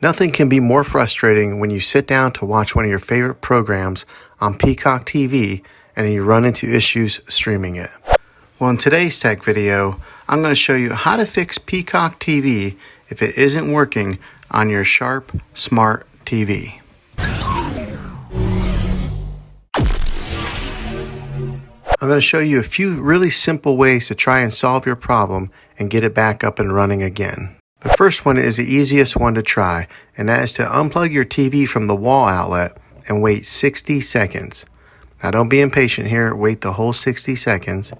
Nothing can be more frustrating when you sit down to watch one of your favorite programs on Peacock TV and you run into issues streaming it. Well, in today's tech video, I'm going to show you how to fix Peacock TV if it isn't working on your Sharp Smart TV. I'm going to show you a few really simple ways to try and solve your problem and get it back up and running again. The first one is the easiest one to try, and that is to unplug your TV from the wall outlet and wait 60 seconds. Now don't be impatient here, wait the whole 60 seconds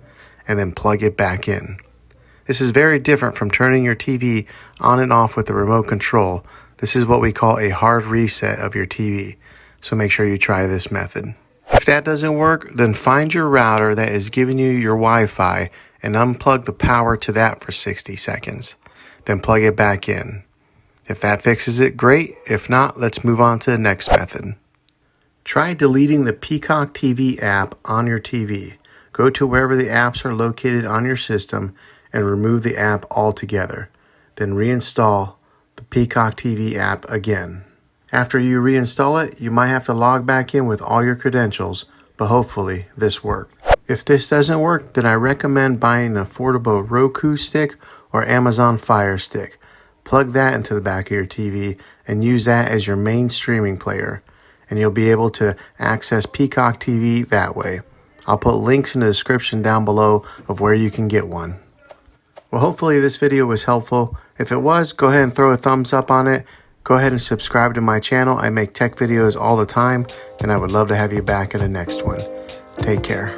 and then plug it back in. This is very different from turning your TV on and off with the remote control. This is what we call a hard reset of your TV, so make sure you try this method. If that doesn't work, then find your router that is giving you your Wi-Fi and unplug the power to that for 60 seconds. Then plug it back in. If that fixes it, great. If not, let's move on to the next method. Try deleting the Peacock TV app on your TV. Go to wherever the apps are located on your system and remove the app altogether. Then reinstall the Peacock TV app again. After you reinstall it, you might have to log back in with all your credentials, but hopefully this worked. If this doesn't work, then I recommend buying an affordable Roku stick or Amazon Fire Stick. Plug that into the back of your TV and use that as your main streaming player, and you'll be able to access Peacock TV that way. I'll put links in the description down below of where you can get one. Well, hopefully this video was helpful. If it was, go ahead and throw a thumbs up on it. Go ahead and subscribe to my channel. I make tech videos all the time, and I would love to have you back in the next one. Take care.